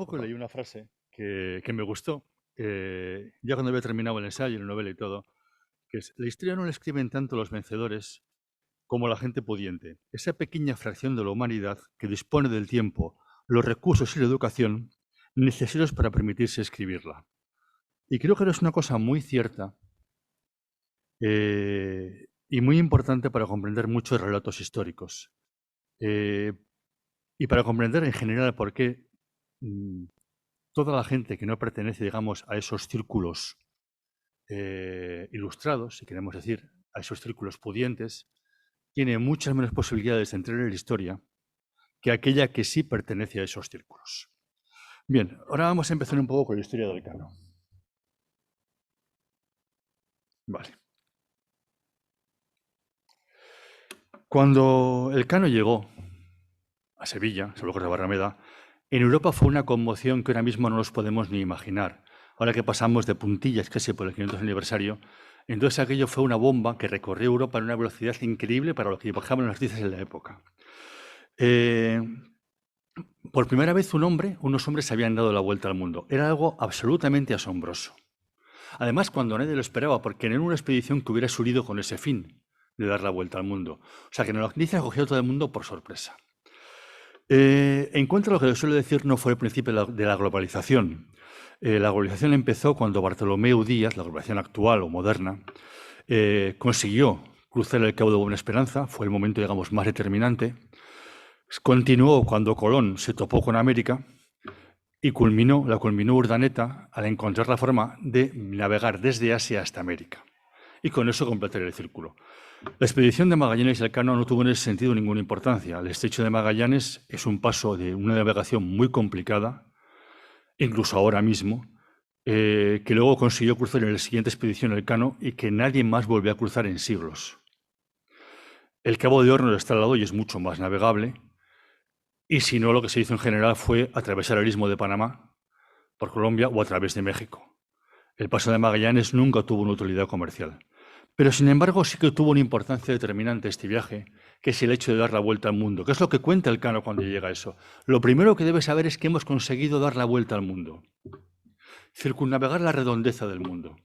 Poco leí una frase que me gustó, ya cuando había terminado el ensayo, la novela y todo, que es: la historia no la escriben tanto los vencedores como la gente pudiente. Esa pequeña fracción de la humanidad que dispone del tiempo, los recursos y la educación necesarios para permitirse escribirla. Y creo que es una cosa muy cierta y muy importante para comprender muchos relatos históricos. Eh, y para comprender en general por qué mm, toda la gente que no pertenece, digamos, a esos círculos ilustrados, si queremos decir, a esos círculos pudientes, tiene muchas menos posibilidades de entrar en la historia que aquella que sí pertenece a esos círculos. Bien, ahora vamos a empezar un poco con la historia del Cano. Vale. Cuando el Cano llegó a Sevilla, sobre de Barrameda, en Europa fue una conmoción que ahora mismo no nos podemos ni imaginar. Ahora que pasamos de puntillas casi por el 500 aniversario, entonces aquello fue una bomba que recorrió Europa a una velocidad increíble para lo que bajaban las noticias en la época. Por primera vez unos hombres se habían dado la vuelta al mundo. Era algo absolutamente asombroso. Además, cuando nadie lo esperaba, porque no era una expedición que hubiera surgido con ese fin de dar la vuelta al mundo. O sea, que en la noticia cogió a todo el mundo por sorpresa. En cuanto a lo que le suelo decir, no fue el principio de la globalización. La globalización empezó cuando Bartolomeu Díaz, la globalización actual o moderna, consiguió cruzar el Cabo de Buena Esperanza, fue el momento, digamos, más determinante. Continuó cuando Colón se topó con América y la culminó Urdaneta al encontrar la forma de navegar desde Asia hasta América. Y con eso completar el círculo. La expedición de Magallanes y Elcano no tuvo en ese sentido ninguna importancia. El estrecho de Magallanes es un paso de una navegación muy complicada, incluso ahora mismo, que luego consiguió cruzar en la siguiente expedición Elcano y que nadie más volvió a cruzar en siglos. El Cabo de Hornos está al lado y es mucho más navegable. Y si no, lo que se hizo en general fue atravesar el Istmo de Panamá por Colombia o a través de México. El paso de Magallanes nunca tuvo una utilidad comercial. Pero, sin embargo, sí que tuvo una importancia determinante este viaje, que es el hecho de dar la vuelta al mundo. ¿Qué es lo que cuenta el Cano cuando llega a eso? Lo primero que debes saber es que hemos conseguido dar la vuelta al mundo. Circunnavegar la redondeza del mundo.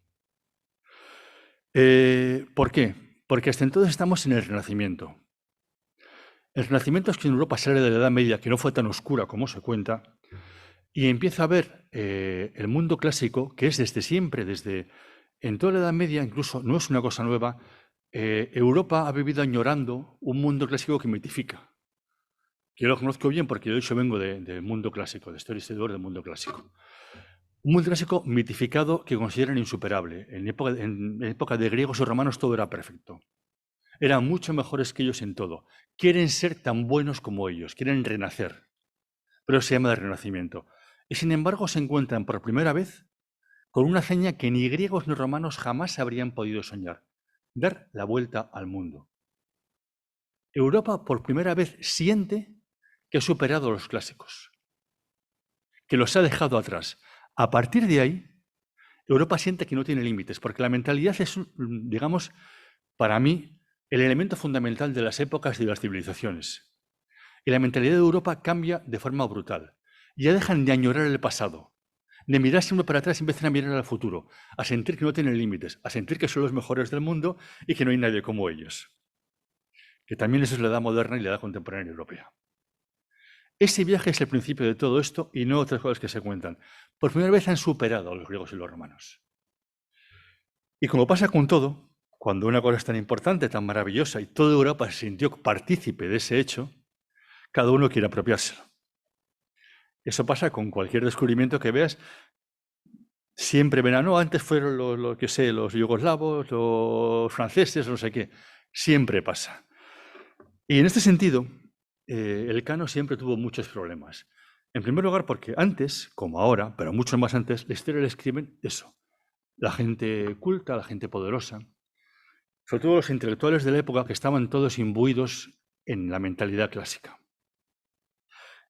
¿Por qué? Porque hasta entonces estamos en el Renacimiento. El Renacimiento es que en Europa sale de la Edad Media, que no fue tan oscura como se cuenta, y empieza a ver el mundo clásico, que es desde siempre, en toda la Edad Media, incluso no es una cosa nueva. Europa ha vivido añorando un mundo clásico que mitifica. Yo lo conozco bien porque yo de hecho vengo del mundo clásico, de historiador del mundo clásico. Un mundo clásico mitificado que consideran insuperable. En época de griegos y romanos todo era perfecto. Eran mucho mejores que ellos en todo. Quieren ser tan buenos como ellos, quieren renacer. Pero se llama de renacimiento. Y sin embargo se encuentran por primera vez con una hazaña que ni griegos ni romanos jamás habrían podido soñar: dar la vuelta al mundo. Europa por primera vez siente que ha superado a los clásicos, que los ha dejado atrás. A partir de ahí, Europa siente que no tiene límites, porque la mentalidad es, digamos, para mí, el elemento fundamental de las épocas y de las civilizaciones. Y la mentalidad de Europa cambia de forma brutal. Ya dejan de añorar el pasado, de mirar siempre para atrás y empiezan a mirar al futuro, a sentir que no tienen límites, a sentir que son los mejores del mundo y que no hay nadie como ellos. Que también eso es la edad moderna y la edad contemporánea europea. Ese viaje es el principio de todo esto y no otras cosas que se cuentan. Por primera vez han superado a los griegos y los romanos. Y como pasa con todo, cuando una cosa es tan importante, tan maravillosa y toda Europa se sintió partícipe de ese hecho, cada uno quiere apropiárselo. Eso pasa con cualquier descubrimiento que veas. Siempre verán, no, antes fueron los yugoslavos, los franceses, no sé qué. Siempre pasa. Y en este sentido, el Cano siempre tuvo muchos problemas. En primer lugar, porque antes, como ahora, pero mucho más antes, la historia la escriben eso. La gente culta, la gente poderosa, sobre todo los intelectuales de la época que estaban todos imbuidos en la mentalidad clásica.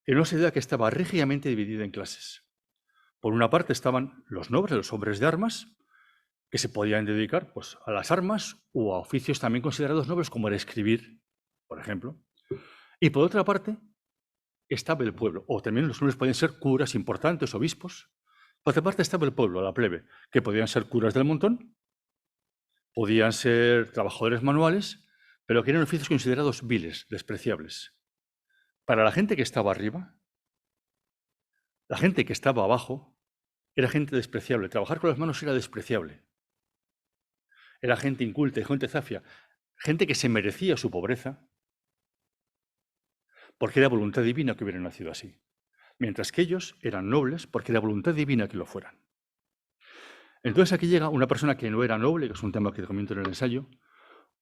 En una sociedad que estaba rígidamente dividida en clases. Por una parte estaban los nobles, los hombres de armas, que se podían dedicar pues, a las armas o a oficios también considerados nobles, como el escribir, por ejemplo. Y por otra parte, estaba el pueblo, o también los nobles podían ser curas importantes, obispos. Por otra parte estaba el pueblo, la plebe, que podían ser curas del montón, podían ser trabajadores manuales, pero que eran oficios considerados viles, despreciables. Para la gente que estaba arriba, la gente que estaba abajo era gente despreciable. Trabajar con las manos era despreciable. Era gente inculta y gente zafia, gente que se merecía su pobreza, porque era voluntad divina que hubieran nacido así. Mientras que ellos eran nobles porque era voluntad divina que lo fueran. Entonces aquí llega una persona que no era noble, que es un tema que te comento en el ensayo,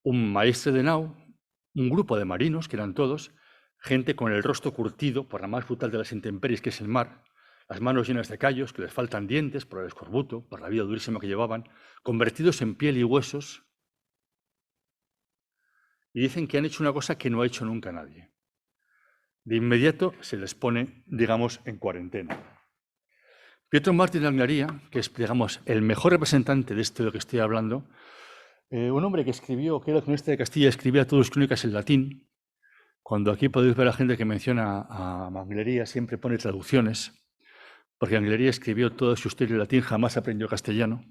un maestre de nao, un grupo de marinos, que eran todos, gente con el rostro curtido por la más brutal de las intemperies, que es el mar, las manos llenas de callos, que les faltan dientes por el escorbuto, por la vida durísima que llevaban, convertidos en piel y huesos, y dicen que han hecho una cosa que no ha hecho nunca nadie. De inmediato se les pone, digamos, en cuarentena. Pietro Martí de Anglería, que es, digamos, el mejor representante de esto de lo que estoy hablando, un hombre que escribió, que era cronista de Castilla, escribía todas sus crónicas en latín. Cuando aquí podéis ver a gente que menciona a Anglería, siempre pone traducciones, porque Anglería escribió toda su historia en latín, jamás aprendió castellano.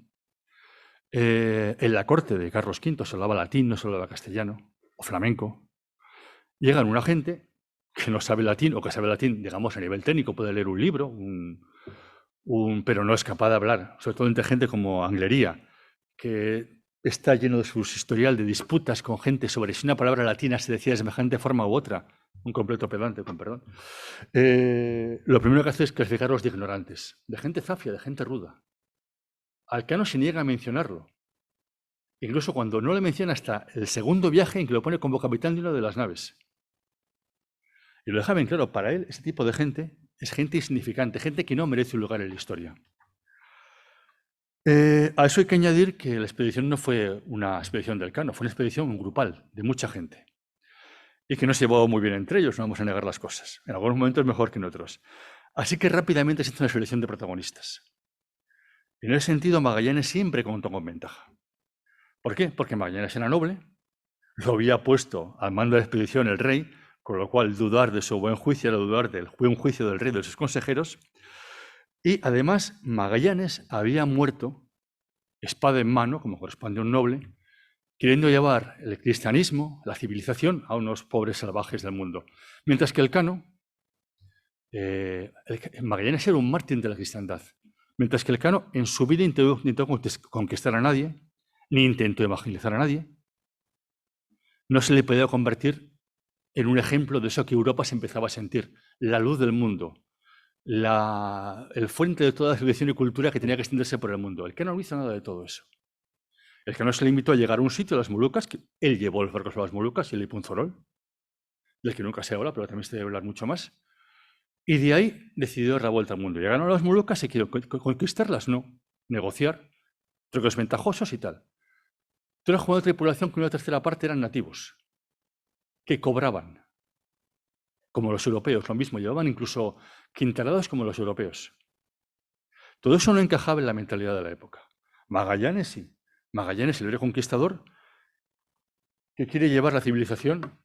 En la corte de Carlos V se hablaba latín, no se hablaba castellano, o flamenco. Llegan una gente que no sabe latín, o que sabe latín, digamos, a nivel técnico, puede leer un libro, pero no es capaz de hablar, sobre todo entre gente como Anglería, que está lleno de su historial de disputas con gente sobre si una palabra latina se decía de semejante forma u otra, un completo pedante, con perdón. Lo primero que hace es clasificarlos de ignorantes, de gente zafia, de gente ruda. Alcano se niega a mencionarlo. Incluso cuando no le menciona hasta el segundo viaje en que lo pone como capitán de una de las naves. Y lo deja bien claro, para él ese tipo de gente es gente insignificante, gente que no merece un lugar en la historia. A eso hay que añadir que la expedición no fue una expedición del Cano, fue una expedición grupal, de mucha gente. Y que no se llevó muy bien entre ellos, no vamos a negar las cosas. En algunos momentos mejor que en otros. Así que rápidamente se hizo una selección de protagonistas. Y en ese sentido, Magallanes siempre contó con ventaja. ¿Por qué? Porque Magallanes era noble, lo había puesto al mando de la expedición el rey, con lo cual dudar de su buen juicio era dudar del buen juicio del rey y de sus consejeros. Y además, Magallanes había muerto, espada en mano, como corresponde a un noble, queriendo llevar el cristianismo, la civilización, a unos pobres salvajes del mundo. Mientras que Elcano, Magallanes era un mártir de la cristiandad. Mientras que Elcano en su vida intentó conquistar a nadie, ni intentó evangelizar a nadie, no se le podía convertir en un ejemplo de eso que Europa se empezaba a sentir, la luz del mundo, el fuente de toda civilización y cultura que tenía que extenderse por el mundo. Elcano no hizo nada de todo eso. Elcano se limitó a llegar a un sitio, las Molucas, que él llevó los barcos a las Molucas y el Punzorol, del que nunca se habla, pero también se debe hablar mucho más. Y de ahí decidió dar la vuelta al mundo. Llegaron a las Molucas y quiero conquistarlas, no. Negociar, trucos ventajosos y tal. Trajo una tripulación que una tercera parte eran nativos, que cobraban, como los europeos, lo mismo, llevaban incluso quintalados como los europeos. Todo eso no encajaba en la mentalidad de la época. Magallanes sí. Magallanes, el héroe conquistador, que quiere llevar la civilización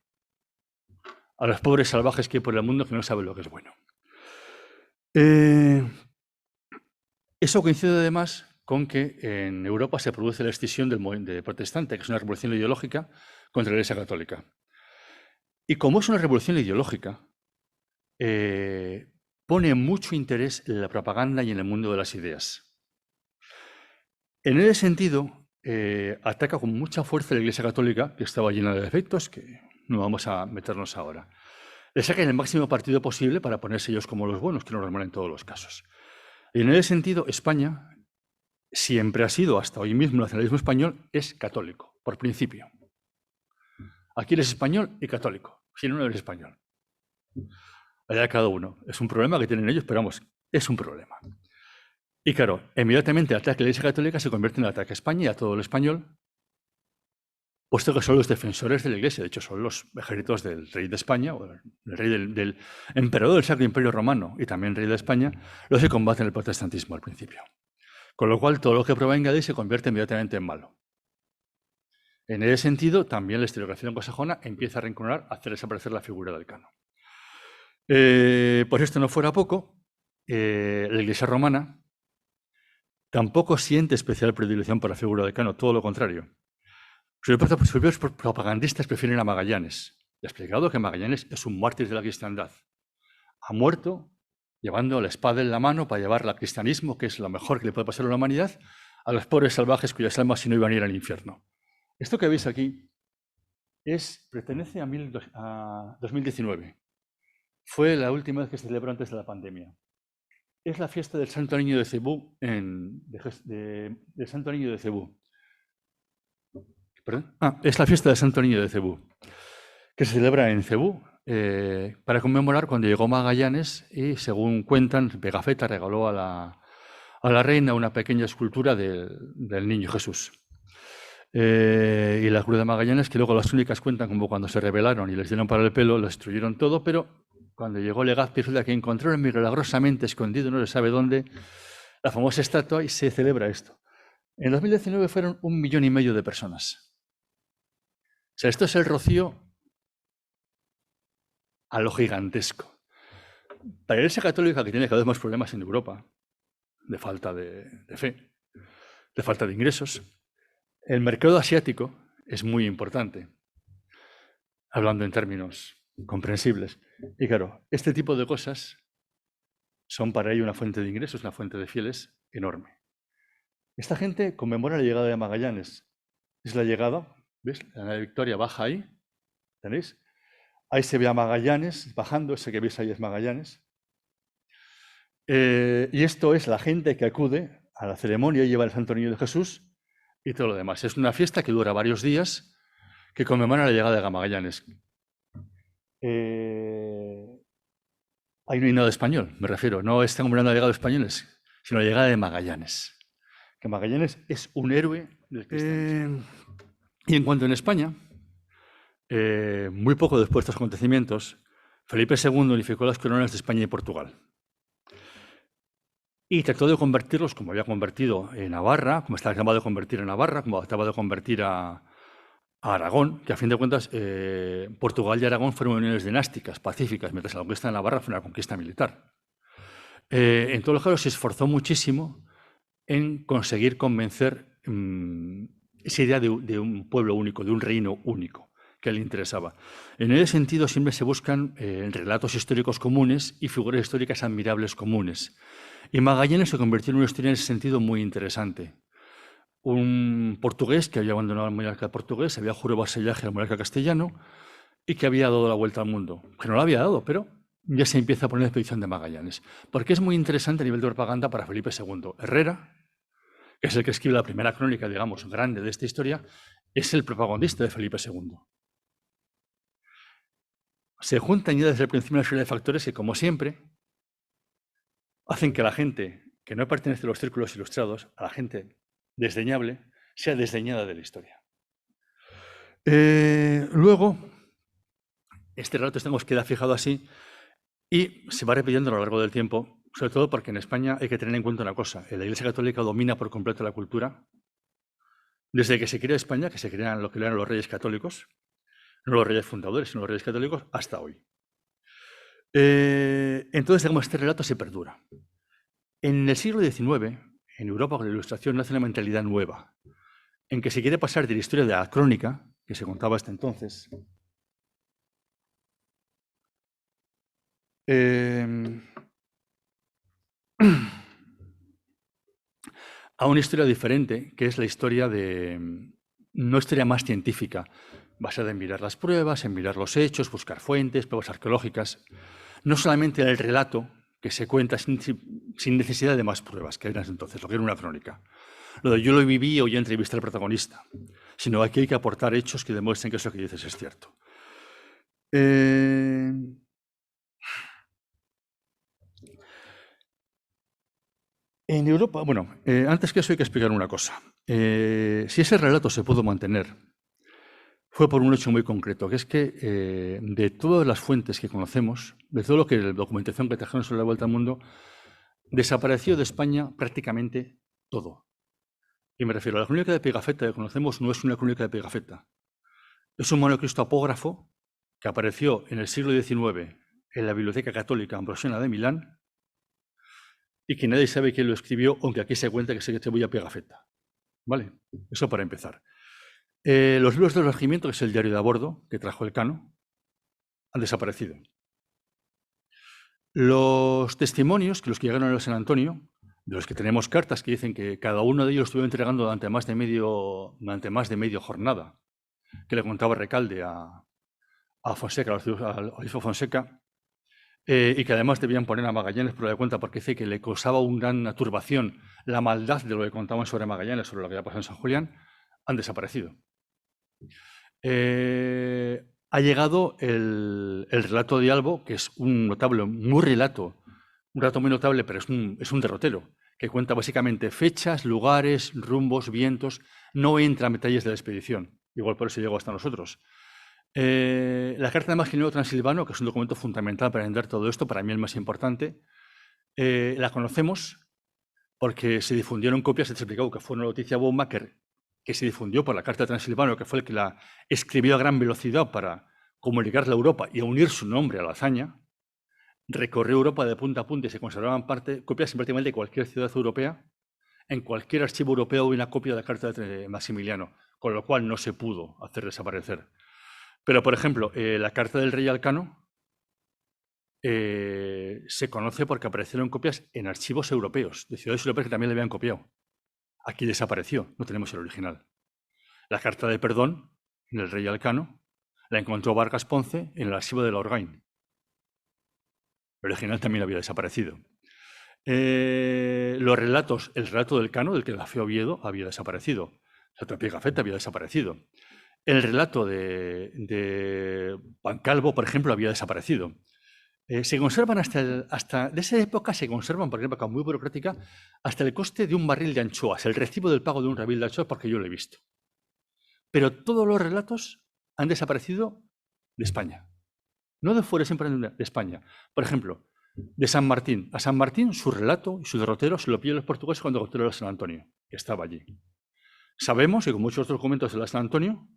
a los pobres salvajes que hay por el mundo que no saben lo que es bueno. Eso coincide además con que en Europa se produce la escisión del movimiento protestante, que es una revolución ideológica contra la Iglesia Católica. Y como es una revolución ideológica, pone mucho interés en la propaganda y en el mundo de las ideas. En ese sentido, ataca con mucha fuerza la Iglesia Católica, que estaba llena de defectos, que no vamos a meternos ahora. Le sacan el máximo partido posible para ponerse ellos como los buenos, que no es normal en todos los casos. Y en ese sentido, España siempre ha sido, hasta hoy mismo, el nacionalismo español es católico, por principio. Aquí eres español y católico, si no, no eres español. Allá cada uno. Es un problema que tienen ellos, pero vamos, es un problema. Y claro, inmediatamente el ataque a la Iglesia Católica se convierte en un ataque a España y a todo el español, puesto que son los defensores de la Iglesia. De hecho, son los ejércitos del rey de España, o del rey del emperador del Sacro Imperio Romano y también rey de España, los que combaten el protestantismo al principio. Con lo cual, todo lo que provenga de ahí se convierte inmediatamente en malo. En ese sentido, también la historiografía anglosajona empieza a arrinconar, a hacer desaparecer la figura del Cano. Por esto no fuera poco, la Iglesia romana tampoco siente especial predilección por la figura de Cano, todo lo contrario. Sus propios propagandistas prefieren a Magallanes. Le he explicado que Magallanes es un mártir de la cristiandad. Ha muerto llevando la espada en la mano para llevar al cristianismo, que es lo mejor que le puede pasar a la humanidad, a los pobres salvajes cuyas almas si no iban a ir al infierno. Esto que veis aquí pertenece a 2019. Fue la última vez que se celebró antes de la pandemia. Es la fiesta del Santo Niño de Cebú, del Santo Niño de Cebú. ¿Perdón? Es la fiesta del Santo Niño de Cebú, que se celebra en Cebú para conmemorar cuando llegó Magallanes y, según cuentan, Pigafetta regaló a la reina una pequeña escultura del niño Jesús. Y la cruz de Magallanes, que luego las únicas cuentan como cuando se rebelaron y les dieron para el pelo, lo destruyeron todo, pero cuando llegó Legazpi, resulta que encontraron milagrosamente escondido, no se sabe dónde, la famosa estatua y se celebra esto. En 2019 fueron 1,5 millones de personas. O sea, esto es el rocío a lo gigantesco. Para la Iglesia Católica, que tiene cada vez más problemas en Europa, de falta de fe, de falta de ingresos, el mercado asiático es muy importante, hablando en términos comprensibles. Y claro, este tipo de cosas son para ello una fuente de ingresos, una fuente de fieles enorme. Esta gente conmemora la llegada de Magallanes. Es la llegada, ¿ves? La Victoria baja ahí, ¿tenéis? Ahí se ve a Magallanes bajando, ese que veis ahí es Magallanes. Y esto es la gente que acude a la ceremonia y lleva el Santo Niño de Jesús y todo lo demás. Es una fiesta que dura varios días que conmemora la llegada de Magallanes. Ahí no hay nada de español, me refiero. No están conmemorando la llegada de españoles, sino la llegada de Magallanes. Que Magallanes es un héroe del cristianismo. Y en cuanto en España, muy poco después de estos acontecimientos, Felipe II unificó las coronas de España y Portugal. Y trató de convertirlos, como había convertido en Navarra, como estaba acabado de convertir en Navarra, como acaba de convertir a Aragón, que a fin de cuentas Portugal y Aragón fueron uniones dinásticas, pacíficas, mientras la conquista de Navarra fue una conquista militar. En todos los casos se esforzó muchísimo en conseguir convencer esa idea de un pueblo único, de un reino único, que le interesaba. En ese sentido siempre se buscan relatos históricos comunes y figuras históricas admirables comunes. Y Magallanes se convirtió en una historia en ese sentido muy interesante. Un portugués que había abandonado el monarca portugués, había jurado vasallaje al monarca castellano y que había dado la vuelta al mundo. Que no lo había dado, pero ya se empieza a poner la expedición de Magallanes. Porque es muy interesante a nivel de propaganda para Felipe II. Herrera, que es el que escribe la primera crónica, digamos, grande de esta historia, es el propagandista de Felipe II. Se juntan ya desde el principio una serie de factores que, como siempre, hacen que la gente que no pertenece a los círculos ilustrados, a la gente desdeñable, sea desdeñada de la historia. Luego, este relato nos queda fijado así y se va repitiendo a lo largo del tiempo, sobre todo porque en España hay que tener en cuenta una cosa: la Iglesia Católica domina por completo la cultura. Desde que se crea España, que se crean lo que eran los reyes católicos, no los reyes fundadores, sino los reyes católicos, hasta hoy. Entonces, digamos, este relato se perdura. En el siglo XIX, en Europa, con la Ilustración, nace una mentalidad nueva, en que se quiere pasar de la historia de la crónica, que se contaba hasta entonces, a una historia diferente, que es la historia de una historia más científica, basada en mirar las pruebas, en mirar los hechos, buscar fuentes, pruebas arqueológicas. No solamente el relato que se cuenta sin necesidad de más pruebas, que era entonces lo que era una crónica. Lo de yo lo viví o yo entrevisté al protagonista, sino aquí hay que aportar hechos que demuestren que eso que dices es cierto. En Europa, bueno, antes que eso hay que explicar una cosa. Si ese relato se pudo mantener, fue por un hecho muy concreto, que es que de todas las fuentes que conocemos, de todo lo que la documentación que trajeron sobre la vuelta al mundo, desapareció de España prácticamente todo. Y me refiero a la crónica de Pigafetta que conocemos, no es una crónica de Pigafetta. Es un manuscrito apógrafo que apareció en el siglo XIX en la Biblioteca Católica Ambrosiana de Milán y que nadie sabe quién lo escribió, aunque aquí se cuenta que se Cebolla Pigafetta. ¿Vale? Eso para empezar. Los libros del regimiento, que es el diario de a bordo que trajo Elcano, han desaparecido. Los testimonios, que los que llegaron a San Antonio, de los que tenemos cartas que dicen que cada uno de ellos estuvo entregando durante más de medio jornada, que le contaba Recalde a Fonseca, al obispo Fonseca, y que además debían poner a Magallanes por la cuenta porque dice que le causaba una gran turbación la maldad de lo que contaban sobre Magallanes, sobre lo que había pasado en San Julián, han desaparecido. Ha llegado el relato de Albo, que es un relato muy notable, pero es un derrotero, que cuenta básicamente fechas, lugares, rumbos, vientos, no entra en detalles de la expedición, igual por eso llegó hasta nosotros. La carta de Maginero Transilvano, que es un documento fundamental para entender todo esto, para mí el más importante, la conocemos porque se difundieron copias, se explicó que fue una noticia bomba que se difundió por la Carta de Transilvano, que fue el que la escribió a gran velocidad para comunicarla a Europa y a unir su nombre a la hazaña. Recorrió Europa de punta a punta y se conservaban copias en prácticamente cualquier ciudad europea. En cualquier archivo europeo hay una copia de la Carta de Maximiliano, con lo cual no se pudo hacer desaparecer. Pero, por ejemplo, la Carta del Rey Alcano se conoce porque aparecieron copias en archivos europeos, de ciudades europeas que también le habían copiado. Aquí desapareció, no tenemos el original. La Carta de Perdón, en el Rey Alcano, la encontró Vargas Ponce en el archivo de la Orgain. El original también había desaparecido. Los relatos, el relato del Cano, del que da fe Oviedo, había desaparecido. La Pigafetta había desaparecido. El relato de Pancalvo, por ejemplo, había desaparecido. Se conservan hasta de esa época, se conservan, por ejemplo, muy burocrática, hasta el coste de un barril de anchoas, el recibo del pago de un barril de anchoas, porque yo lo he visto. Pero todos los relatos han desaparecido de España. No de fuera, siempre de España. Por ejemplo, de San Martín. A San Martín, su relato y su derrotero se lo pidieron los portugueses cuando capturaron a San Antonio, que estaba allí. Sabemos que con muchos otros documentos de la San Antonio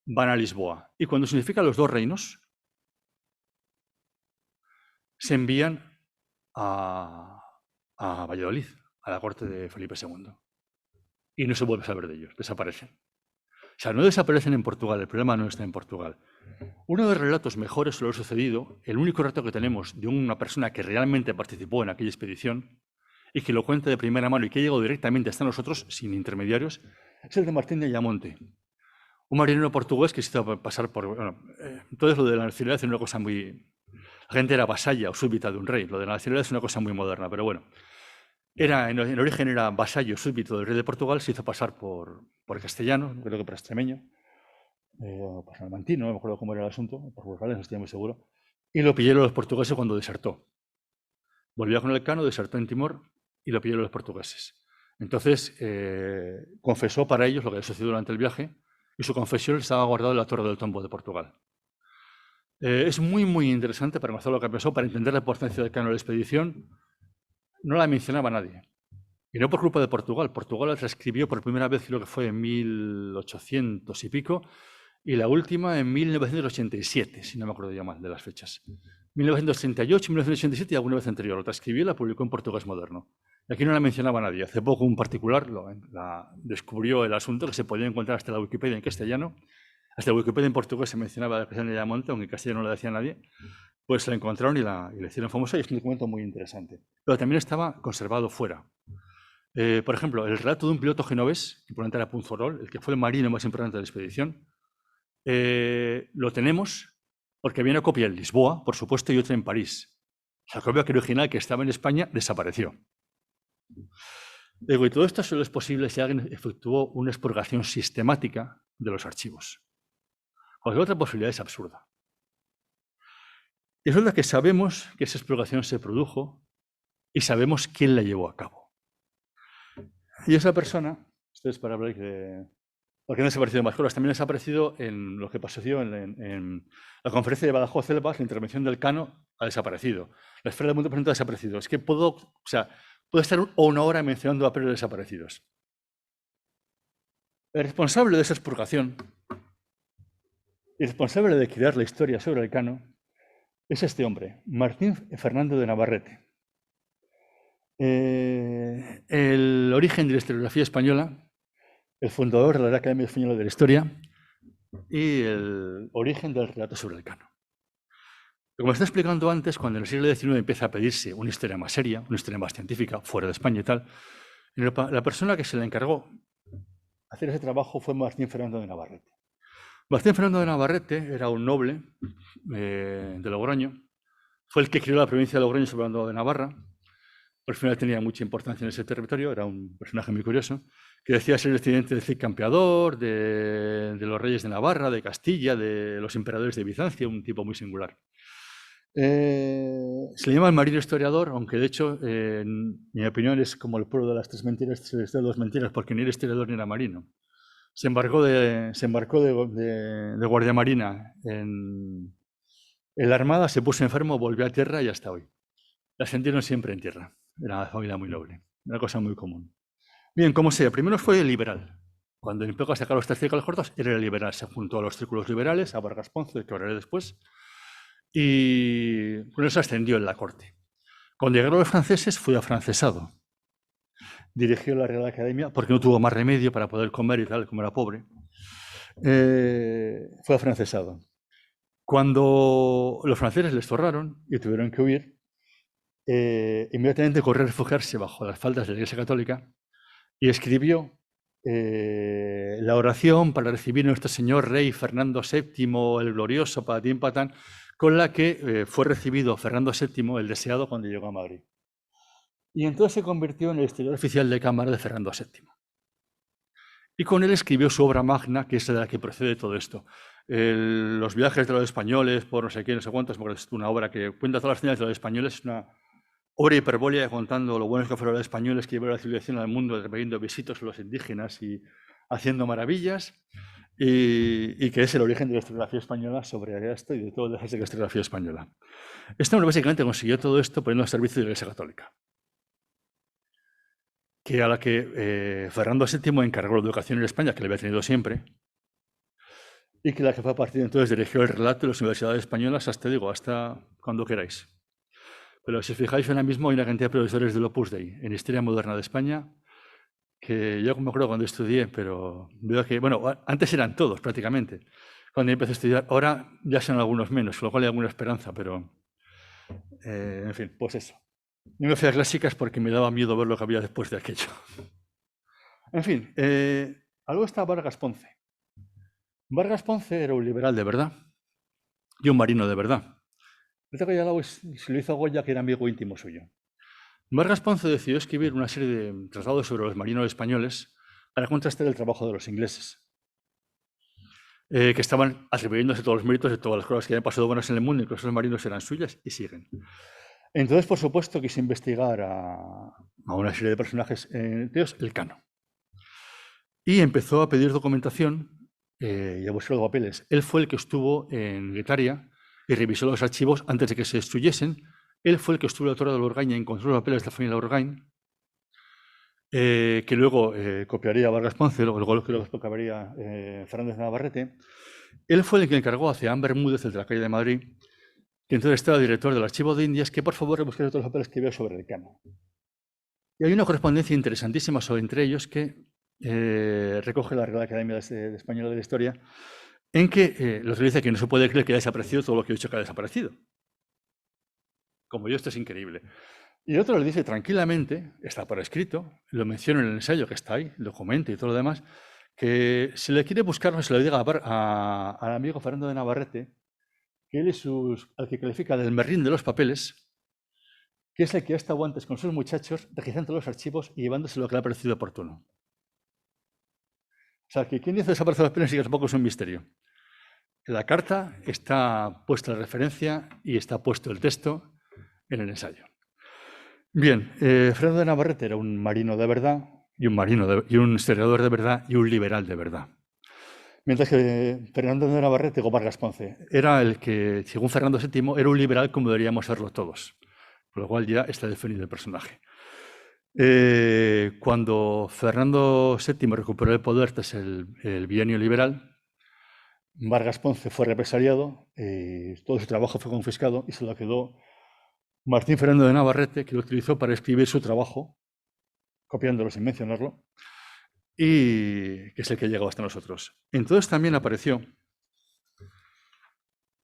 van a Lisboa. Y cuando significa los dos reinos, se envían a Valladolid, a la corte de Felipe II. Y no se vuelve a saber de ellos, desaparecen. O sea, no desaparecen en Portugal, el problema no está en Portugal. Uno de los relatos mejores sobre lo sucedido, el único relato que tenemos de una persona que realmente participó en aquella expedición y que lo cuenta de primera mano y que llegó directamente hasta nosotros, sin intermediarios, es el de Martín de Ayamonte, un marinero portugués que se hizo pasar por... Bueno, entonces lo de la nacionalidad es una cosa muy... La gente era vasalla o súbdita de un rey, lo de la nacionalidad es una cosa muy moderna, pero bueno. En origen era vasallo súbdito del rey de Portugal, se hizo pasar por castellano, creo que por extremeño, por salmantino, no me acuerdo cómo era el asunto, por Burgales, no estoy muy seguro, y lo pillaron los portugueses cuando desertó. Volvió con el Cano, desertó en Timor y lo pillaron los portugueses. Entonces, confesó para ellos lo que había sucedido durante el viaje y su confesión estaba guardada en la Torre del Tombo de Portugal. Es muy, muy interesante para conocer lo que pasó, para entender la importancia del Cano de la expedición. No la mencionaba nadie. Y no por culpa de Portugal. Portugal la transcribió por primera vez, creo que fue en 1800 y pico, y la última en 1987, si no me acuerdo ya mal de las fechas. 1938, 1987 y alguna vez anterior. Lo transcribió y la publicó en portugués moderno. Y aquí no la mencionaba nadie. Hace poco un particular descubrió el asunto, que se podía encontrar hasta la Wikipedia en castellano. Hasta la Wikipedia en portugués se mencionaba la creación de Ayamonte, aunque en castellano no la decía nadie. Pues la encontraron y la hicieron famosa y es un documento muy interesante. Pero también estaba conservado fuera. Por ejemplo, el relato de un piloto genovés, que probablemente era Punzorol, el que fue el marino más importante de la expedición, lo tenemos porque había una copia en Lisboa, por supuesto, y otra en París. La copia original que estaba en España desapareció. Y todo esto solo es posible si alguien efectuó una expurgación sistemática de los archivos. Cualquier otra posibilidad es absurda. Y resulta que sabemos que esa expurgación se produjo y sabemos quién la llevó a cabo. Y esa persona, esto es para hablar de... ¿Por qué no ha desaparecido más cosas? También ha desaparecido en lo que pasó en la conferencia de Badajoz Elvas, la intervención del Cano ha desaparecido. La esfera del mundo presente ha desaparecido. Es que puedo estar una hora mencionando a papeles desaparecidos. El responsable de esa expurgación, el responsable de crear la historia sobre el Cano, es este hombre, Martín Fernando de Navarrete. El origen de la historiografía española, el fundador de la Real Academia Española de la Historia y el origen del relato sobre el Cano. Como estaba explicando antes, cuando en el siglo XIX empieza a pedirse una historia más seria, una historia más científica, fuera de España y tal, en Europa, la persona que se le encargó hacer ese trabajo fue Martín Fernando de Navarrete. Martín Fernando de Navarrete era un noble de Logroño, fue el que creó la provincia de Logroño sobre el Bando de Navarra. Por final tenía mucha importancia en ese territorio, era un personaje muy curioso, que decía ser descendiente del Cid Campeador, de los reyes de Navarra, de Castilla, de los emperadores de Bizancio, un tipo muy singular. Se le llama el marino historiador, aunque de hecho, en mi opinión, es como el pueblo de las tres mentiras, de dos mentiras, porque ni era historiador ni era marino. Se embarcó de guardia marina en la Armada, se puso enfermo, volvió a tierra y hasta hoy. La sintieron siempre en tierra. Era una familia muy noble, una cosa muy común. Bien, como sea, primero fue liberal. Cuando empezó a sacar los tres círculos cortos, era liberal. Se juntó a los círculos liberales, a Vargas Ponce, que hablaré después, y con eso ascendió en la corte. Cuando llegaron los franceses, fue afrancesado. Dirigió la Real Academia, porque no tuvo más remedio para poder comer y tal, como era pobre. Fue afrancesado. Cuando los franceses les zorraron y tuvieron que huir, inmediatamente corrió a refugiarse bajo las faldas de la Iglesia Católica y escribió la oración para recibir a nuestro señor rey Fernando VII, el glorioso, patín patán, con la que fue recibido Fernando VII, el deseado, cuando llegó a Madrid. Y entonces se convirtió en el historiador oficial de cámara de Fernando VII. Y con él escribió su obra magna, que es de la que procede todo esto. Los viajes de los españoles, por no sé qué, no sé cuántos, porque es una obra que cuenta todas las señales de los españoles, es una obra hiperbólica contando lo buenos que fueron los españoles que llevaron la civilización al mundo, repitiendo visitos a los indígenas y haciendo maravillas, y que es el origen de la historiografía española sobre esto y de todo el de la historiografía española. Este hombre básicamente consiguió todo esto poniendo al servicio de la Iglesia Católica, que a la que Fernando VII encargó la educación en España, que le había tenido siempre, y que la que fue a partir de entonces dirigió el relato de las universidades españolas hasta cuando queráis. Pero si os fijáis, ahora mismo hay una cantidad de profesores del Opus Dei en Historia Moderna de España, que yo me acuerdo cuando estudié, pero veo que, bueno, antes eran todos prácticamente, cuando empecé a estudiar, ahora ya son algunos menos, con lo cual hay alguna esperanza, pero, en fin, pues eso. Yo me fui a clásicas porque me daba miedo ver lo que había después de aquello. En fin, luego está Vargas Ponce. Vargas Ponce era un liberal de verdad y un marino de verdad. Parece que ya se lo hizo a Goya, que era amigo íntimo suyo. Vargas Ponce decidió escribir una serie de tratados sobre los marinos españoles para contrastar el trabajo de los ingleses, que estaban atribuyéndose todos los méritos de todas las cosas que habían pasado buenas en el mundo, incluso los marinos eran suyas y siguen. Entonces, por supuesto, quise investigar a una serie de personajes, entre ellos el Cano. Y empezó a pedir documentación y a buscar los papeles. Él fue el que estuvo en Guetaria y revisó los archivos antes de que se destruyesen. Él fue el que estuvo en la Torre de Lorgain y encontró los papeles de la familia Lorgain, que luego copiaría Vargas Ponce, luego que luego copiaría Fernández Navarrete. Él fue el que encargó a Ceán Bermúdez, el de la calle de Madrid, que entonces estaba director del Archivo de Indias, que por favor rebuscara todos los papeles que veo sobre el Cano. Y hay una correspondencia interesantísima entre ellos que recoge la Real Academia Española de la Historia, en que los dice que no se puede creer que haya desaparecido todo lo que he dicho que ha desaparecido. Como yo, esto es increíble. Y el otro le dice tranquilamente, está por escrito, lo menciona en el ensayo que está ahí, lo comenta y todo lo demás, que si le quiere buscar, se lo diga al amigo Fernando de Navarrete, que él es al que califica del merrín de los papeles, que es el que ha estado antes con sus muchachos registrando los archivos y llevándose lo que le ha parecido oportuno. O sea, que quién hizo desaparecer los papeles sí que tampoco es un misterio. En la carta está puesta la referencia y está puesto el texto en el ensayo. Bien, Fernando de Navarrete era un marino de verdad y un historiador de verdad y un liberal de verdad. Mientras que Fernando de Navarrete o Vargas Ponce era el que, según Fernando VII, era un liberal como deberíamos serlo todos. Por lo cual ya está definido el personaje. Cuando Fernando VII recuperó el poder tras el bienio liberal, Vargas Ponce fue represaliado, todo su trabajo fue confiscado y se lo quedó Martín Fernando de Navarrete, que lo utilizó para escribir su trabajo, copiándolo sin mencionarlo, y que es el que ha llegado hasta nosotros. Entonces también apareció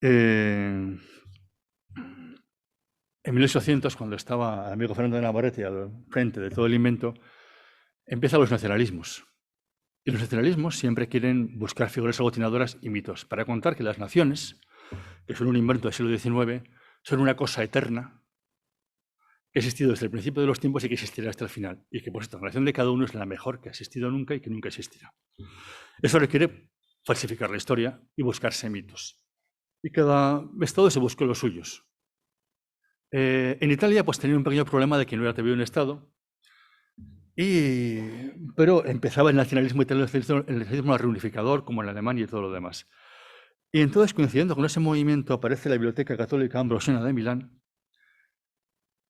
en 1800, cuando estaba el amigo Fernando de Navarrete al frente de todo el invento, empiezan los nacionalismos. Y los nacionalismos siempre quieren buscar figuras aglutinadoras y mitos para contar que las naciones, que son un invento del siglo XIX, son una cosa eterna que ha existido desde el principio de los tiempos y que existirá hasta el final. Y que por esta relación de cada uno es la mejor que ha existido nunca y que nunca existirá. Eso requiere falsificar la historia y buscarse mitos. Y cada estado se buscó los suyos. En Italia pues tenía un pequeño problema de que no era todavía un estado, pero empezaba el nacionalismo italiano, el nacionalismo reunificador, como en Alemania y todo lo demás. Y entonces, coincidiendo con ese movimiento, aparece la Biblioteca Católica Ambrosiana de Milán,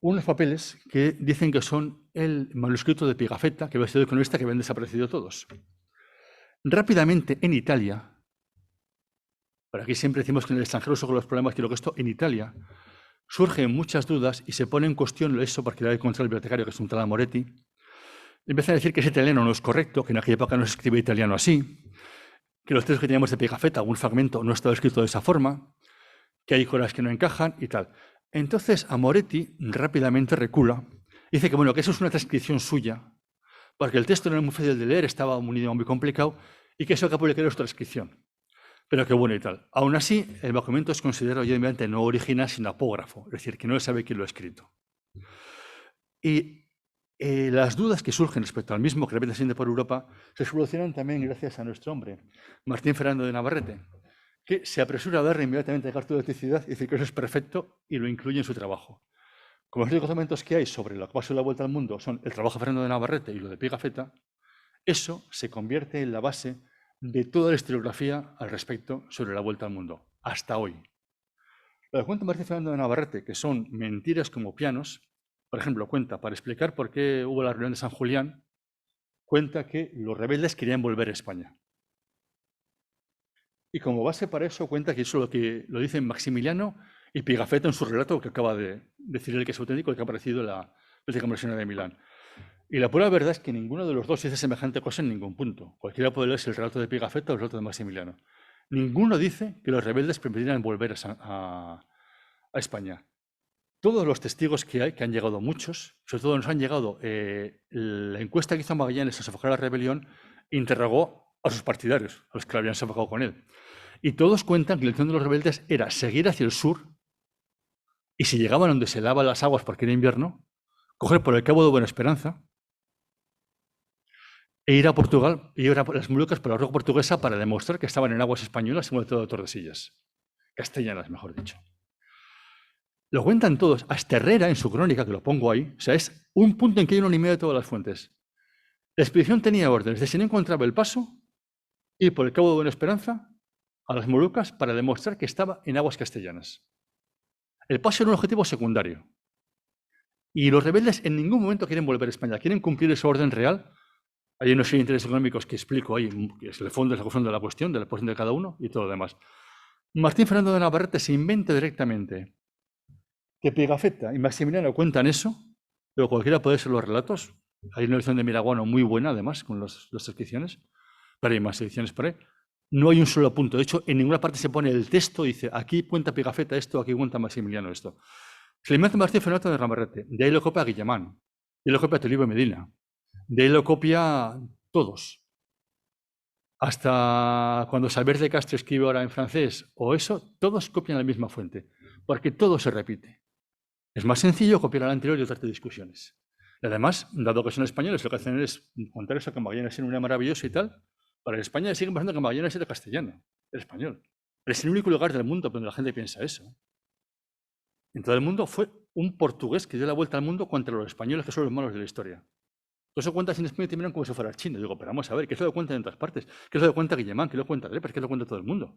unos papeles que dicen que son el manuscrito de Pigafetta, que había sido economista, que habían desaparecido todos. Rápidamente, en Italia, por aquí siempre decimos que en el extranjero son los problemas, quiero que esto, en Italia, surgen muchas dudas y se pone en cuestión eso porque le contra el bibliotecario, que es un tal Moretti. Empiezan a decir que ese italiano no es correcto, que en aquella época no se escribe italiano así, que los textos que teníamos de Pigafetta, algún fragmento, no estaba escrito de esa forma, que hay cosas que no encajan y tal. Entonces, a Moretti rápidamente recula y dice que, bueno, que eso es una transcripción suya, porque el texto no era muy fácil de leer, estaba un idioma muy complicado, y que eso que ha publicado es transcripción. Pero qué bueno y tal. Aún así, el documento es considerado obviamente no original, sino apógrafo, es decir, que no se sabe quién lo ha escrito. Y las dudas que surgen respecto al mismo, que repite siempre por Europa, se solucionan también gracias a nuestro hombre, Martín Fernando de Navarrete, que se apresura a darle inmediatamente el carta de autenticidad y decir que eso es perfecto y lo incluye en su trabajo. Como los únicos documentos que hay sobre lo que pasó en la vuelta al mundo son el trabajo de Fernando de Navarrete y lo de Pigafetta, eso se convierte en la base de toda la historiografía al respecto sobre la vuelta al mundo, hasta hoy. Lo que cuenta Martín Fernando de Navarrete, que son mentiras como pianos, por ejemplo, cuenta, para explicar por qué hubo la reunión de San Julián, cuenta que los rebeldes querían volver a España. Y como base para eso cuenta que eso lo dicen Maximiliano y Pigafetta en su relato, que acaba de decir el que es auténtico, el que ha aparecido en la Biblioteca Ambrosiana de Milán. Y la pura verdad es que ninguno de los dos dice semejante cosa en ningún punto. Cualquiera puede leerse el relato de Pigafetta o el relato de Maximiliano. Ninguno dice que los rebeldes pretendían volver a España. Todos los testigos que hay, que han llegado muchos, sobre todo nos han llegado, la encuesta que hizo Magallanes a sofocar la rebelión, interrogó a sus partidarios, a los que la habían sofocado con él. Y todos cuentan que la intención de los rebeldes era seguir hacia el sur y si llegaban donde se lavan las aguas porque era invierno, coger por el Cabo de Buena Esperanza e ir a Portugal y ir a las Molucas por la ruta portuguesa para demostrar que estaban en aguas españolas, sobre todo de Tordesillas, castellanas, mejor dicho. Lo cuentan todos, hasta Herrera en su crónica, que lo pongo ahí, o sea, es un punto en que hay un medio de todas las fuentes. La expedición tenía órdenes de si no encontraba el paso, ir por el Cabo de Buena Esperanza a las Molucas para demostrar que estaba en aguas castellanas. El paso era un objetivo secundario. Y los rebeldes en ningún momento quieren volver a España, quieren cumplir esa orden real. Hay unos intereses económicos que explico ahí, que es el fondo, es la cuestión de la cuestión, de la posición de cada uno y todo lo demás. Martín Fernando de Navarrete se inventa directamente que Pigafetta y Maximiliano cuentan eso, pero cualquiera puede ser los relatos. Hay una edición de Miraguano muy buena, además, con las descripciones, pero hay más ediciones por ahí. No hay un solo punto. De hecho, en ninguna parte se pone el texto y dice, aquí cuenta Pigafetta esto, aquí cuenta Maximiliano esto. Se le inventa Martín Fernando de Navarrete, de ahí lo copia Guillemán, de ahí lo copia Toribio Medina, de ahí lo copia todos. Hasta cuando Xavier de Castro escribe ahora en francés, o eso, todos copian la misma fuente, porque todo se repite. Es más sencillo copiar al anterior y otras discusiones. Y además, dado que son españoles, lo que hacen es contar eso, que Magallanes era una maravillosa y tal. Para España siguen pensando que Magallanes era castellano, era español. Pero es el único lugar del mundo donde la gente piensa eso. En todo el mundo fue un portugués que dio la vuelta al mundo contra los españoles, que son los malos de la historia. Todo eso cuentas en España y te miran como si fuera chino. Digo, pero vamos a ver, ¿qué es lo que cuentan en otras partes? ¿Qué es lo que cuenta Guillemán? ¿Qué es lo que cuenta Leper? ¿Qué es lo que cuenta todo el mundo?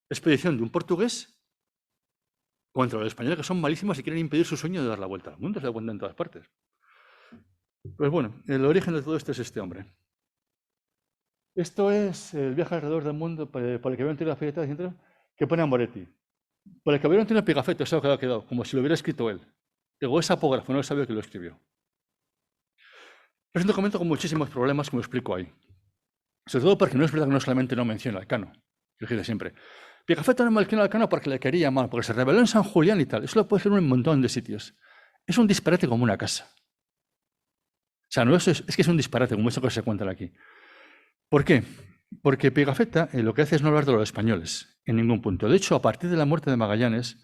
Expedición de un portugués contra los españoles que son malísimos y quieren impedir su sueño de dar la vuelta al mundo, se lo cuentan en todas partes. Pues bueno, el origen de todo esto es este hombre. Esto es el viaje alrededor del mundo por el que había un Pigafetta que pone a Moretti. Por el que había un Pigafetta, eso ha quedado, como si lo hubiera escrito él. Digo, es apógrafo, no sabía que lo escribió. Es un documento con muchísimos problemas, como explico ahí. Sobre todo porque no es verdad que no solamente no menciona al Cano, lo dice siempre. Pigafetta no menciona al Cano porque le quería mal, porque se rebeló en San Julián y tal. Eso lo puede ser en un montón de sitios. Es un disparate como una casa. O sea, no es que es un disparate, como eso que se cuenta aquí. ¿Por qué? Porque Pigafetta lo que hace es no hablar de los españoles en ningún punto. De hecho, a partir de la muerte de Magallanes,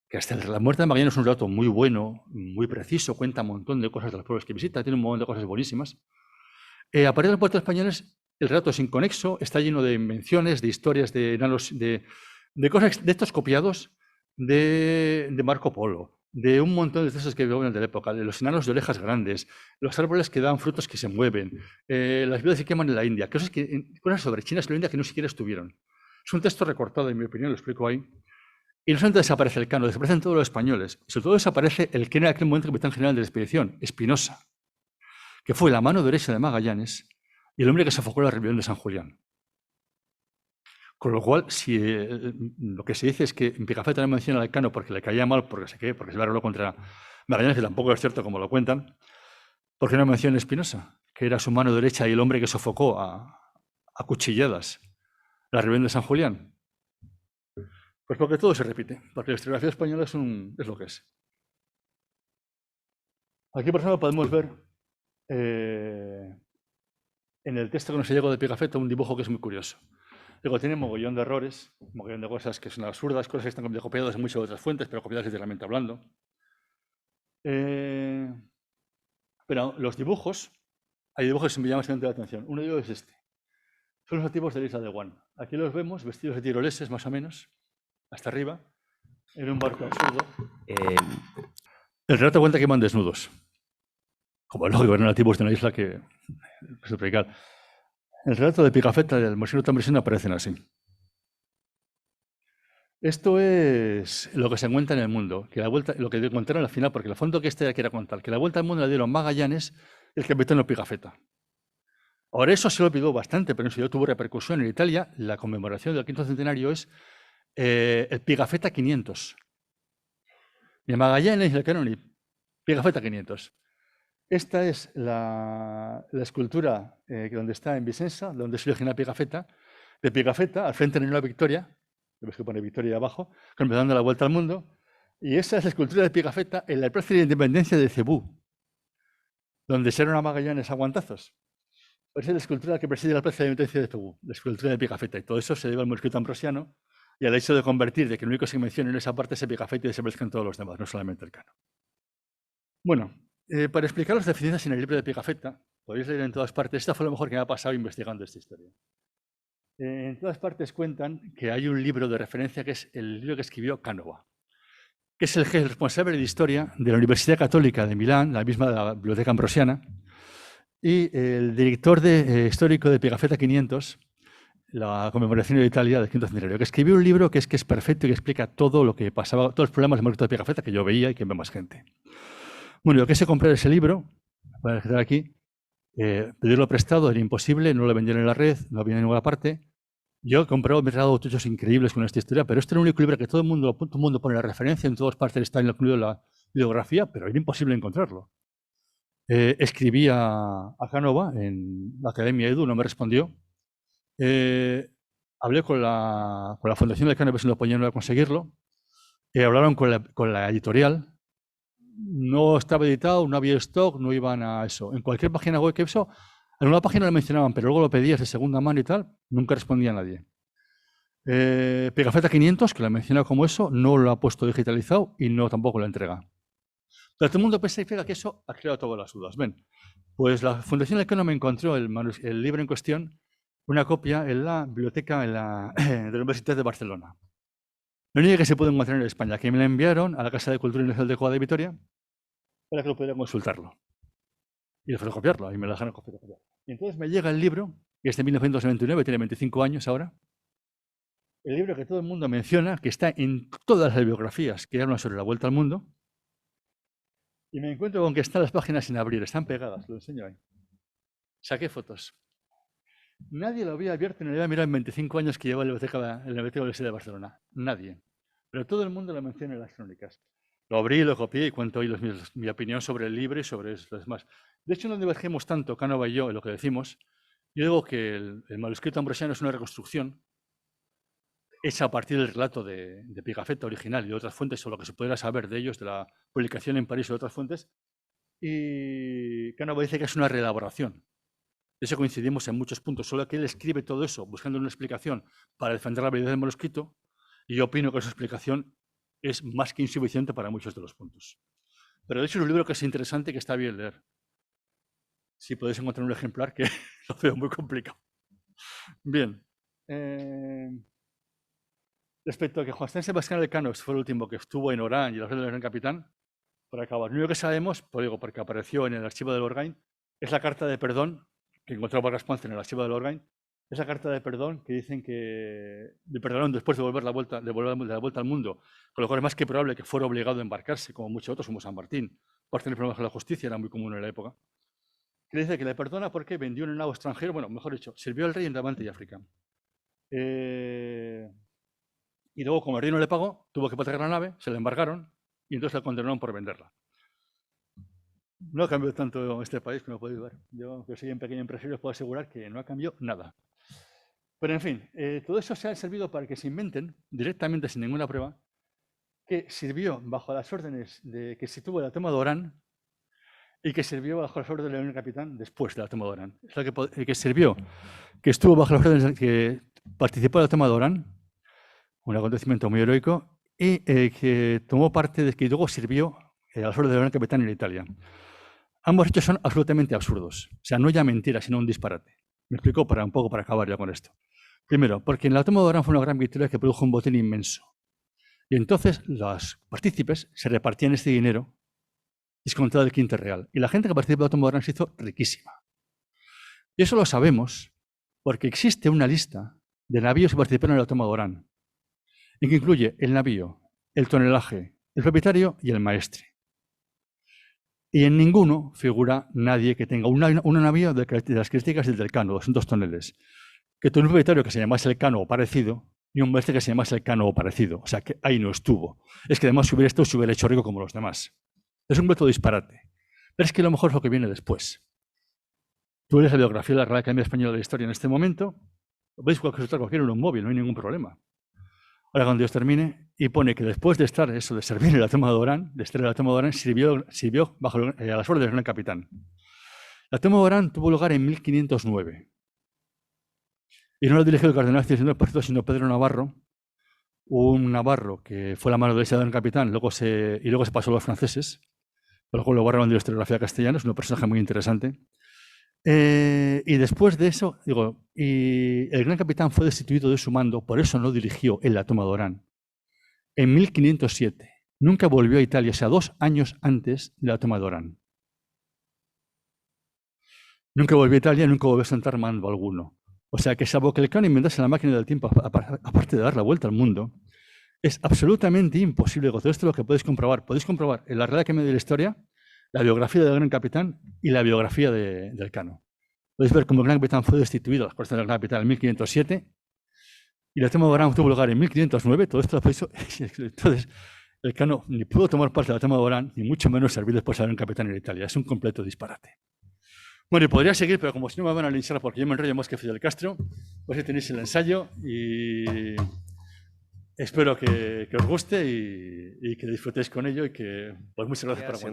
que hasta la muerte de Magallanes es un relato muy bueno, muy preciso, cuenta un montón de cosas de los pueblos que visita, tiene un montón de cosas buenísimas. A partir de la muerte de los españoles, el relato es inconexo, está lleno de invenciones, de historias, de cosas, de estos copiados de Marco Polo, de un montón de textos que viven de la época, de los enanos de orejas grandes, los árboles que dan frutos que se mueven, las viudas que queman en la India, cosas sobre China y la India que no siquiera estuvieron. Es un texto recortado, en mi opinión, lo explico ahí. Y no solamente desaparece el Cano, desaparecen todos los españoles. Sobre todo desaparece el que era en aquel momento capitán general de la expedición, Espinosa, que fue la mano derecha de Magallanes y el hombre que sofocó la rebelión de San Julián. Con lo cual, si lo que se dice es que Pigafetta no menciona al Cano porque le caía mal, porque se rebeló contra Magallanes, que tampoco es cierto como lo cuentan, ¿por qué no menciona a Espinosa, que era su mano derecha y el hombre que sofocó a cuchilladas la rebelión de San Julián? Pues porque todo se repite, porque la historiografía española es lo que es. Aquí, por ejemplo, podemos ver en el texto que nos llegó de Pigafetta un dibujo que es muy curioso. Luego tiene mogollón de errores, mogollón de cosas que son absurdas, cosas que están copiadas de muchas otras fuentes, pero copiadas literalmente hablando. Pero los dibujos, hay dibujos que me llaman bastante la atención. Uno de ellos es este. Son los nativos de la isla de Guam. Aquí los vemos vestidos de tiroleses, más o menos, hasta arriba, en un barco absurdo. El relato cuenta que van desnudos. Como es lógico, eran nativos de una isla que es tropical. El relato de Pigafetta del Museo Tambresino aparecen así. Esto es lo que se encuentra en el mundo, que lo que contaron al final, porque el fondo que ya quiera contar, que la vuelta al mundo la dieron Magallanes y el capitán Pigafetta. Ahora eso se lo olvidó bastante, pero eso ya tuvo repercusión en Italia. La conmemoración del 5º centenario es el Pigafetta 500. Ni Magallanes ni el Canoni, Pigafetta 500. Esta es la escultura donde está en Vicenza, donde se origina Pigafetta. De Pigafetta, al frente de una Victoria, ves que pone Victoria abajo, dando la vuelta al mundo. Y esa es la escultura de Pigafetta en la Plaza de la Independencia de Cebú, donde se eran a Magallanes a guantazos. Esa es la escultura que preside la Plaza de la Independencia de Cebú, la escultura de Pigafetta. Y todo eso se debe al manuscrito ambrosiano y al hecho de convertir, de que lo único que se menciona en esa parte es el Pigafetta y desaparezcan todos los demás, no solamente el Cano. Bueno, para explicar las deficiencias en el libro de Pigafetta, podéis leer en todas partes, esta fue lo mejor que me ha pasado investigando esta historia. En todas partes cuentan que hay un libro de referencia que es el libro que escribió Canova, que es el responsable de historia de la Universidad Católica de Milán, la misma de la Biblioteca Ambrosiana, y el director histórico de Pigafetta 500, la conmemoración de Italia del 500 centenario, que escribió un libro que es perfecto y que explica todo lo que pasaba, todos los problemas del marco de Pigafetta que yo veía y que ve más gente. Bueno, yo quise comprar ese libro, para estar aquí, pedirlo prestado era imposible, no lo vendían en la red, no había en ninguna parte. Yo he comprado, me he dado truchos increíbles con esta historia, pero este era un único libro que todo el mundo pone la referencia, en todas partes está incluido la bibliografía, pero era imposible encontrarlo. Escribí a Canova en la Academia Edu, no me respondió. Hablé con la Fundación del Cano, si lo ponían a conseguirlo. Hablaron con la editorial. No estaba editado, no había stock, no iban a eso. En cualquier página web que eso, en una página lo mencionaban, pero luego lo pedías de segunda mano y tal, nunca respondía a nadie. Pigafetta 500, que lo menciona como eso, no lo ha puesto digitalizado y no tampoco lo entrega. Pero todo el mundo piensa que eso ha creado todas las dudas. Ven, pues la Fundación Elcano me encontró el libro en cuestión, una copia en la biblioteca de la Universidad de Barcelona. Lo único que se puede encontrar en España, que me la enviaron a la Casa de Cultura Nacional de Cuadra de Vitoria para que lo pudiera consultarlo. Y fotocopiarlo, y me lo dejaron fotocopiar. Y entonces me llega el libro, que es de 1999, tiene 25 años ahora. El libro que todo el mundo menciona, que está en todas las biografías que hablan sobre la vuelta al mundo. Y me encuentro con que están las páginas sin abrir, están pegadas, lo enseño ahí. Saqué fotos. Nadie lo había abierto ni lo había mirado en 25 años que lleva en la biblioteca de la Universidad de Barcelona. Nadie. Pero todo el mundo lo menciona en las crónicas. Lo abrí, lo copié y cuento hoy mi opinión sobre el libro y sobre los demás. De hecho, no divergimos tanto, Cánova y yo, en lo que decimos. Yo digo que el manuscrito ambrosiano es una reconstrucción hecha a partir del relato de Pigafetta original y de otras fuentes, o lo que se pudiera saber de ellos, de la publicación en París o de otras fuentes. Y Cánova dice que es una reelaboración. De eso coincidimos en muchos puntos, solo que él escribe todo eso buscando una explicación para defender la validez del manuscrito, y yo opino que esa explicación es más que insuficiente para muchos de los puntos. Pero de hecho es un libro que es interesante y que está bien leer. Si podéis encontrar un ejemplar, que lo veo muy complicado. Bien. Respecto a que Juan Sebastián Elcano fue el último que estuvo en Orán y la Orden del Gran Capitán, por acabar, lo único que sabemos, porque apareció en el archivo del Orgain, es la carta de perdón que encontró Vargas Ponce en el archivo del Orgain, esa carta de perdón que dicen que le perdonaron después de volver la vuelta al mundo, con lo cual es más que probable que fuera obligado a embarcarse, como muchos otros, como San Martín, por tener problemas con la justicia, era muy común en la época. Que le dice que le perdona porque vendió un nabo extranjero, bueno, mejor dicho, sirvió al rey en Levante y África. Y luego, como el rey no le pagó, tuvo que pagar la nave, se la embargaron y entonces la condenaron por venderla. No ha cambiado tanto este país, como podéis ver. Yo, que soy un pequeño empresario, os puedo asegurar que no ha cambiado nada. Pero, en fin, todo eso se ha servido para que se inventen, directamente, sin ninguna prueba, que sirvió bajo las órdenes de que se tuvo la toma de Orán y que sirvió bajo las órdenes del capitán después de la toma de Orán. Es lo que sirvió, que estuvo bajo las órdenes, que participó en la toma de Orán, un acontecimiento muy heroico, y que tomó parte de que luego sirvió a las órdenes del gran capitán en Italia. Ambos hechos son absolutamente absurdos. O sea, no ya mentira, sino un disparate. Me explico un poco para acabar ya con esto. Primero, porque en la toma de Orán fue una gran victoria que produjo un botín inmenso. Y entonces los partícipes se repartían este dinero descontado del quinte real. Y la gente que participó en la toma de Orán se hizo riquísima. Y eso lo sabemos porque existe una lista de navíos que participaron en la toma de Orán, y que incluye el navío, el tonelaje, el propietario y el maestre. Y en ninguno figura nadie que tenga un navío de las características del Elcano, 200 toneles, que tuvo un propietario que se llamase Elcano o parecido y un maestre que se llamase Elcano o parecido. O sea, que ahí no estuvo. Es que además si hubiera estado, se hubiera hecho rico como los demás. Es un completo disparate. Pero es que lo mejor es lo que viene después. Tú lees la biografía de la Real Academia Española de la Historia en este momento, veis cualquier en un móvil, no hay ningún problema. Ahora, cuando Dios termine, y pone que después de estar eso, de servir en la toma de Orán, sirvió bajo a las órdenes del gran capitán. La toma de Orán tuvo lugar en 1509. Y no lo dirigió el cardenal Cisneros Partido, sino Pedro Navarro, un navarro que fue la mano derecha del gran capitán, y luego se pasó a los franceses, pero luego lo borraron de la historiografía castellana, es un personaje muy interesante. Y después de eso, y el gran capitán fue destituido de su mando, por eso no dirigió en la toma de Orán. En 1507. Nunca volvió a Italia, o sea, 2 años antes de la toma de Orán. Nunca volvió a Italia, nunca volvió a sentar mando alguno. O sea, que salvo que Elcano inventase la máquina del tiempo, aparte de dar la vuelta al mundo, es absolutamente imposible. Todo esto es lo que podéis comprobar. Podéis comprobar en la Real Academia de la Historia la biografía del gran capitán y la biografía de Elcano. Podéis ver cómo el gran capitán fue destituido a las fuerzas del gran capitán en 1507 y la toma de Orán tuvo lugar en 1509. Todo esto lo hizo. Entonces, Elcano ni pudo tomar parte de la toma de Orán, ni mucho menos servir después al gran capitán en Italia. Es un completo disparate. Bueno, y podría seguir, pero como si no me van a linchar porque yo me enrollo más que Fidel Castro, pues ahí tenéis el ensayo y espero que os guste y que disfrutéis con ello y que, pues muchas gracias por aguantar.